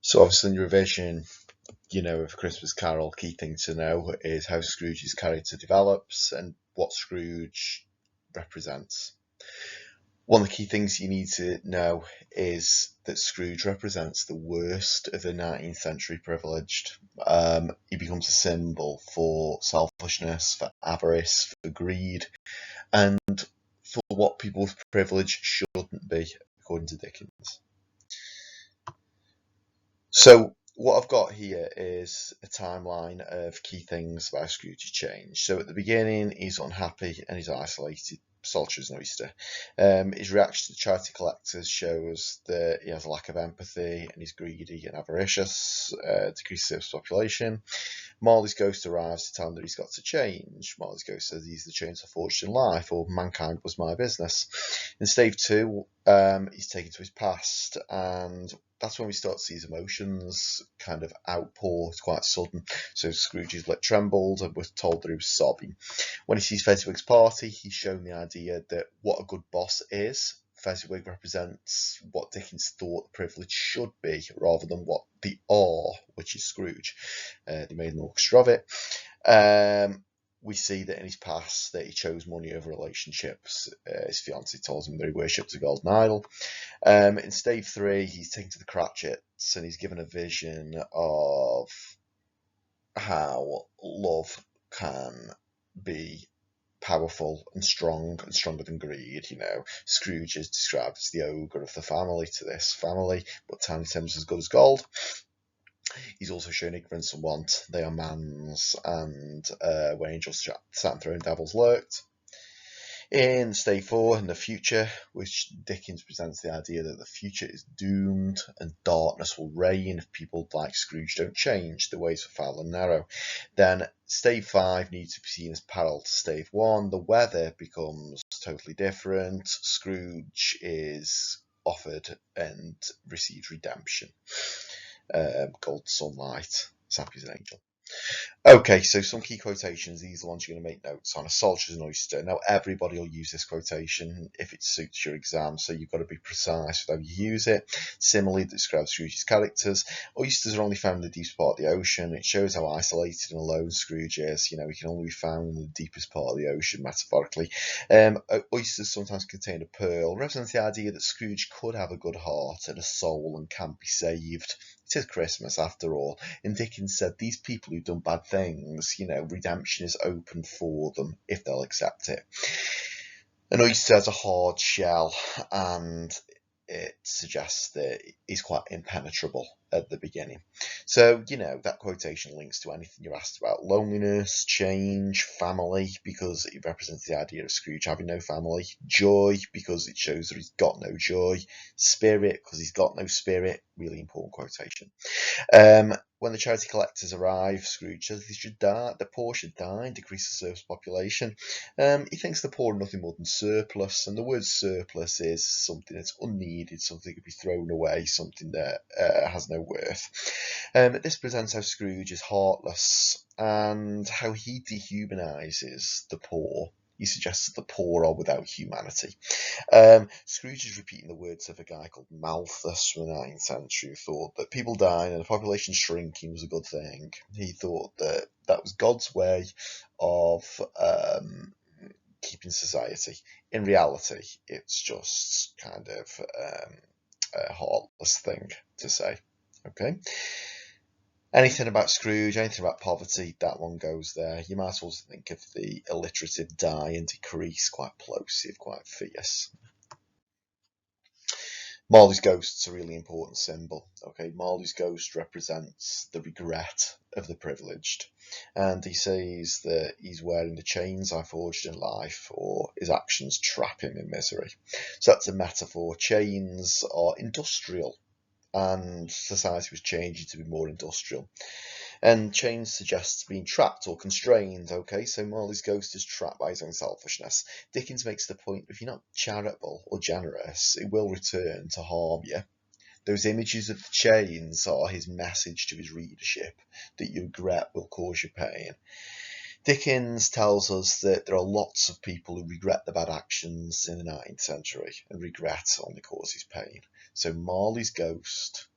So obviously in revision, of A Christmas Carol, key thing to know is how Scrooge's character develops and what Scrooge represents. One of the key things you need to know is that Scrooge represents the worst of the 19th century privileged. He becomes a symbol for selfishness, for avarice, for greed, and for what people with privilege shouldn't be, according to Dickens. So what I've got here is a timeline of key things about Scrooge's change. So at the beginning, he's unhappy and he's isolated, solitary as an oyster. His reaction to charity collectors shows that he has a lack of empathy and he's greedy and avaricious, decreases his population. Marley's ghost arrives to tell him that he's got to change. Marley's ghost says he's the change of fortune in life, or mankind was my business. In stave 2, he's taken to his past, and that's when we start to see his emotions kind of outpour. It's quite sudden. So Scrooge's lip trembled and was told that he was sobbing. When he sees Fezziwig's party, he's shown the idea that what a good boss is. Fezziwig represents what Dickens thought the privilege should be, rather than what they are, which is Scrooge. They made an orchestra of it. We see that in his past that he chose money over relationships. His fiancée told him that he worshipped a golden idol. In stave 3, he's taken to the Cratchits and he's given a vision of how love can be powerful and strong and stronger than greed. Scrooge is described as the ogre of the family to this family, but Tiny Tim's as good as gold. He's also shown ignorance and want. They are man's, and where angels sat enthroned, devils lurked. In stave 4, in the future, which Dickens presents the idea that the future is doomed and darkness will reign if people like Scrooge don't change, the ways are foul and narrow. Then stave 5 needs to be seen as parallel to stave 1. The weather becomes totally different. Scrooge is offered and receives redemption. Gold sunlight, as happy as an angel. Okay, so some key quotations. These are the ones you're going to make notes on. A soldier is an oyster. Now, everybody will use this quotation if it suits your exam, so you've got to be precise with how you use it. Similarly, it describes Scrooge's characters. Oysters are only found in the deepest part of the ocean. It shows how isolated and alone Scrooge is. He can only be found in the deepest part of the ocean, metaphorically. Oysters sometimes contain a pearl, represents the idea that Scrooge could have a good heart and a soul and can be saved. It is Christmas, after all, and Dickens said these people who've done bad things, redemption is open for them if they'll accept it. An oyster has a hard shell, and it suggests that he's quite impenetrable at the beginning. So, that quotation links to anything you're asked about. Loneliness, change, family, because it represents the idea of Scrooge having no family. Joy, because it shows that he's got no joy. Spirit, because he's got no spirit. Really important quotation. When the charity collectors arrive, Scrooge says they should die, the poor should die and decrease the surplus population. He thinks the poor are nothing more than surplus, and the word surplus is something that's unneeded, something that could be thrown away, something that has no worth. This presents how Scrooge is heartless and how he dehumanises the poor. He suggests that the poor are without humanity. Scrooge is repeating the words of a guy called Malthus from the 19th century, who thought that people dying and the population shrinking was a good thing. He thought that that was God's way of keeping society. In reality, it's just kind of a heartless thing to say. Okay. Anything about Scrooge, anything about poverty, that one goes there. You might also think of the alliterative die and decrease, quite plosive, quite fierce. Marley's ghost's a really important symbol. Okay, Marley's ghost represents the regret of the privileged, and he says that he's wearing the chains I forged in life, or his actions trap him in misery. So that's a metaphor. Chains are industrial, and society was changing to be more industrial. And chains suggests being trapped or constrained. Okay, so Marley's ghost is trapped by his own selfishness. Dickens makes the point, if you're not charitable or generous, it will return to harm you. Those images of the chains are his message to his readership, that your regret will cause you pain. Dickens tells us that there are lots of people who regret the bad actions in the 19th century, and regret only causes pain. So Marley's ghost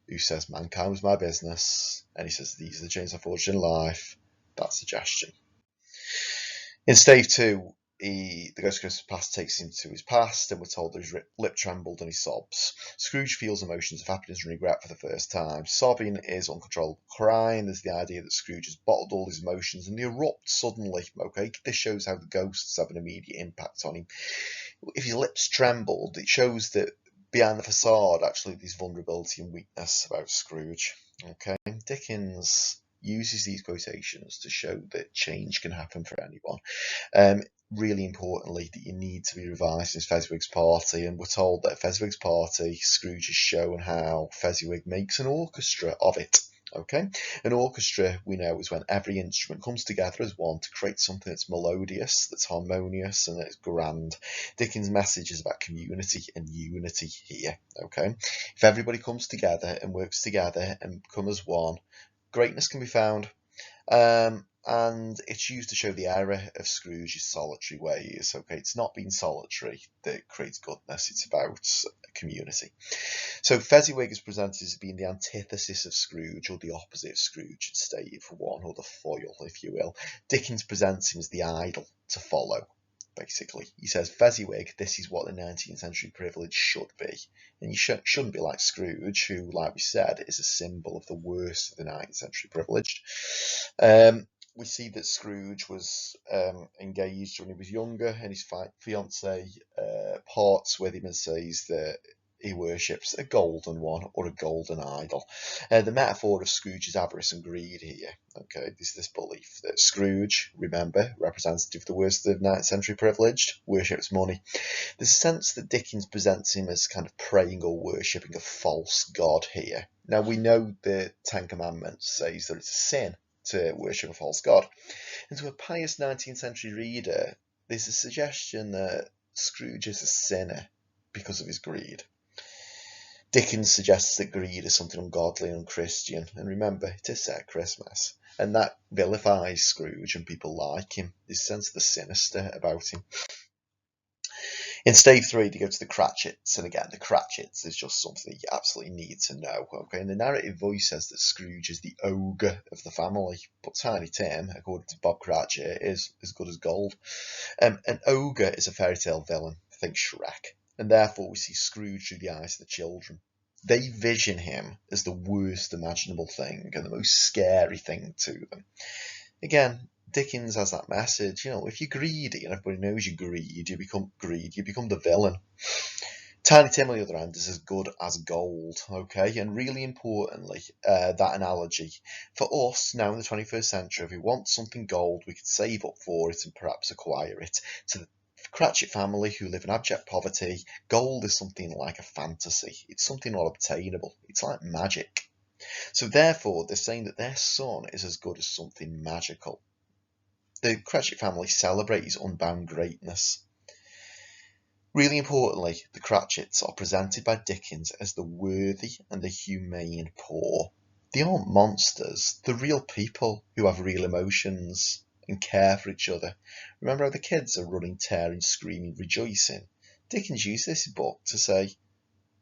who says mankind was my business, and he says these are the chains I forged in life. That suggestion. In stave 2, the Ghost of Christmas Past takes him to his past, and we're told that his lip trembled and he sobs. Scrooge feels emotions of happiness and regret for the first time. Sobbing is uncontrollable crying. There's the idea that Scrooge has bottled all his emotions and they erupt suddenly. Okay, this shows how the ghosts have an immediate impact on him. If his lips trembled, it shows that behind the facade, actually, there's vulnerability and weakness about Scrooge. Okay, Dickens uses these quotations to show that change can happen for anyone. Really importantly, that you need to be revised in Fezziwig's party, and we're told that at Fezziwig's party, Scrooge has shown how Fezziwig makes an orchestra of it. Okay, an orchestra, we know, is when every instrument comes together as one to create something that's melodious, that's harmonious, and that's grand. Dickens' message is about community and unity here. Okay, if everybody comes together and works together and become as one, greatness can be found. And it's used to show the error of Scrooge's solitary ways. Okay, it's not being solitary that creates goodness, it's about community. So Fezziwig is presented as being the antithesis of Scrooge, or the opposite of Scrooge, stated for one, or the foil, if you will. Dickens presents him as the idol to follow, basically. He says, Fezziwig, this is what the 19th century privilege should be. And you shouldn't be like Scrooge, who, like we said, is a symbol of the worst of the 19th century privileged. We see that Scrooge was engaged when he was younger, and his fiancée parts with him and says that he worships a golden one or a golden idol. The metaphor of Scrooge's avarice and greed here. Okay, this belief that Scrooge, remember, representative of the worst of the 19th century privileged, worships money. There's a sense that Dickens presents him as kind of praying or worshipping a false god here. Now, we know the Ten Commandments says that it's a sin to worship a false god. And to a pious 19th century reader, there's a suggestion that Scrooge is a sinner because of his greed. Dickens suggests that greed is something ungodly and unchristian, and remember, it is set at Christmas, and that vilifies Scrooge and people like him. There's a sense of the sinister about him. In stave 3, they go to the Cratchits, and again, the Cratchits is just something you absolutely need to know. Okay, and the narrative voice says that Scrooge is the ogre of the family, but Tiny Tim, according to Bob Cratchit, is as good as gold. An ogre is a fairy tale villain, think Shrek, and therefore we see Scrooge through the eyes of the children. They vision him as the worst imaginable thing and the most scary thing to them. Again, Dickens has that message, if you're greedy and everybody knows you greed, you become the villain. Tiny Tim, on the other hand, is as good as gold, okay? And really importantly, that analogy, for us now in the 21st century, if we want something gold, we could save up for it and perhaps acquire it. To the Cratchit family who live in abject poverty, gold is something like a fantasy. It's something not obtainable. It's like magic. So therefore, they're saying that their son is as good as something magical. The Cratchit family celebrate his unbound greatness. Really importantly, the Cratchits are presented by Dickens as the worthy and the humane poor. They aren't monsters, they're real people who have real emotions and care for each other. Remember how the kids are running, tearing, screaming, rejoicing? Dickens used this book to say,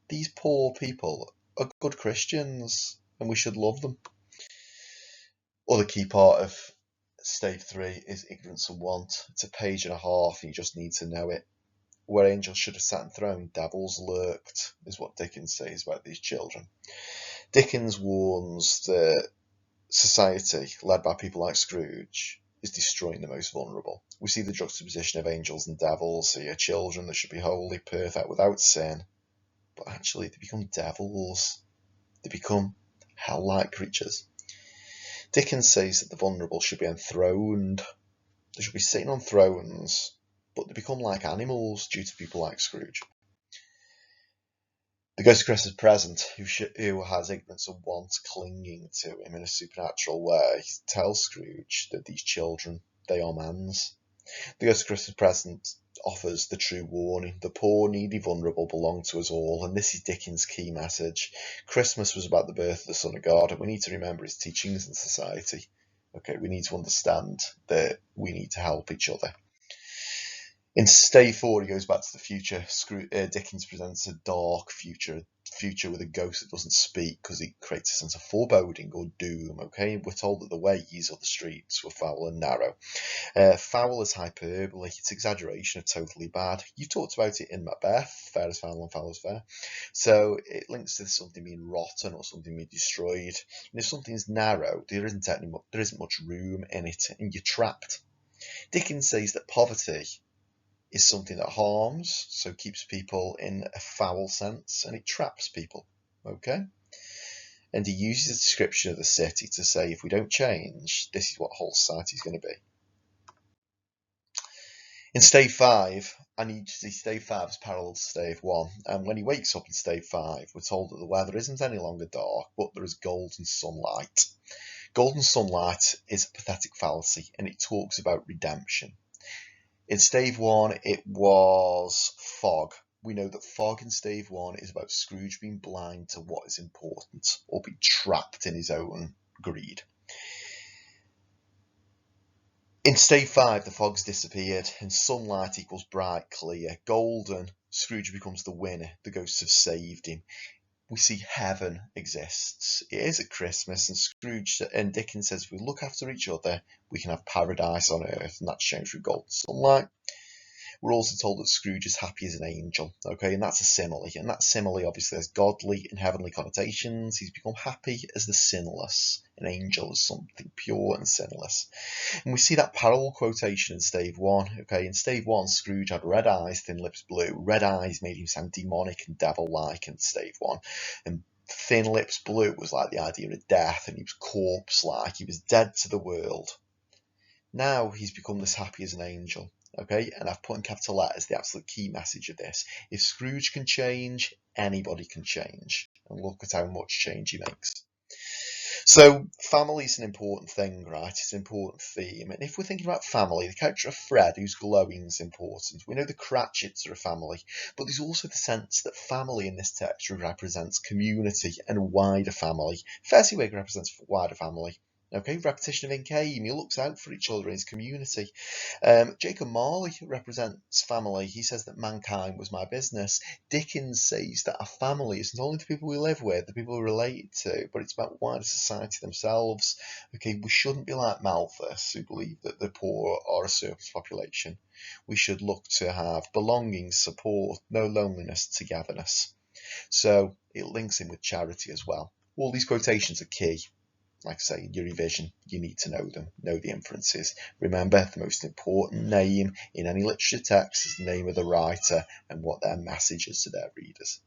these poor people are good Christians and we should love them. Other key part of stave 3 is ignorance and want. It's a page and a half and you just need to know it. Where angels should have sat enthroned, devils lurked, is what Dickens says about these children. Dickens warns that society, led by people like Scrooge, is destroying the most vulnerable. We see the juxtaposition of angels and devils here, children that should be holy, perfect, without sin, but actually they become devils. They become hell-like creatures. Dickens says that the vulnerable should be enthroned. They should be sitting on thrones, but they become like animals due to people like Scrooge. The Ghost of Christmas Present, who has ignorance and want clinging to him in a supernatural way, tells Scrooge that these children, they are man's. The Ghost of Christmas Present offers the true warning. The poor, needy, vulnerable belong to us all, and this is Dickens' key message. Christmas was about the birth of the Son of God, and we need to remember his teachings in society. Okay, we need to understand that we need to help each other. In Stave 4, he goes back to the future. Dickens presents a dark future with a ghost that doesn't speak because it creates a sense of foreboding or doom. Okay, we're told that the ways or the streets were foul and narrow. Foul is hyperbole, it's exaggeration of totally bad. You've talked about it in Macbeth, fair is foul and foul is fair. So it links to something being rotten or something being destroyed. And if something's narrow, there isn't much room in it, and you're trapped. Dickens says that poverty is something that harms, so keeps people in a foul sense, and it traps people. Okay? And he uses a description of the city to say, if we don't change, this is what whole society is going to be. In Stave 5, I need to see Stave 5 as parallel to Stave 1. And when he wakes up in Stave 5, we're told that the weather isn't any longer dark, but there is golden sunlight. Golden sunlight is a pathetic fallacy, and it talks about redemption. In Stave 1, it was fog. We know that fog in Stave 1 is about Scrooge being blind to what is important, or being trapped in his own greed. In Stave 5, the fog's disappeared, and sunlight equals bright, clear. Golden, Scrooge becomes the winner. The ghosts have saved him. We see heaven exists. It is at Christmas, and Scrooge and Dickens says if we look after each other, we can have paradise on earth, and that's shown through golden sunlight. We're also told that Scrooge is happy as an angel, okay, and that's a simile, and that simile obviously has godly and heavenly connotations. He's become happy as the sinless, an angel is something pure and sinless. And we see that parallel quotation in Stave 1, okay, in Stave 1, Scrooge had red eyes, thin lips blue. Red eyes made him sound demonic and devil-like in Stave 1, and thin lips blue was like the idea of death, and he was corpse-like, he was dead to the world. Now he's become this happy as an angel. Okay, and I've put in capital letters the absolute key message of this. If Scrooge can change, anybody can change. And look at how much change he makes. So family is an important thing, right? It's an important theme. And if we're thinking about family, the character of Fred, who's glowing, is important. We know the Cratchits are a family, but there's also the sense that family in this text represents community and wider family. Fezziwig represents wider family. Okay, repetition of incame. He looks out for each other in his community. Jacob Marley represents family. He says that mankind was my business. Dickens says that a family isn't only the people we live with, the people we're related to, but it's about wider society themselves. Okay, we shouldn't be like Malthus, who believe that the poor are a surplus population. We should look to have belonging, support, no loneliness, togetherness. So it links in with charity as well. All these quotations are key. Like I say, in your revision, you need to know them, know the inferences. Remember, the most important name in any literature text is the name of the writer and what their message is to their readers.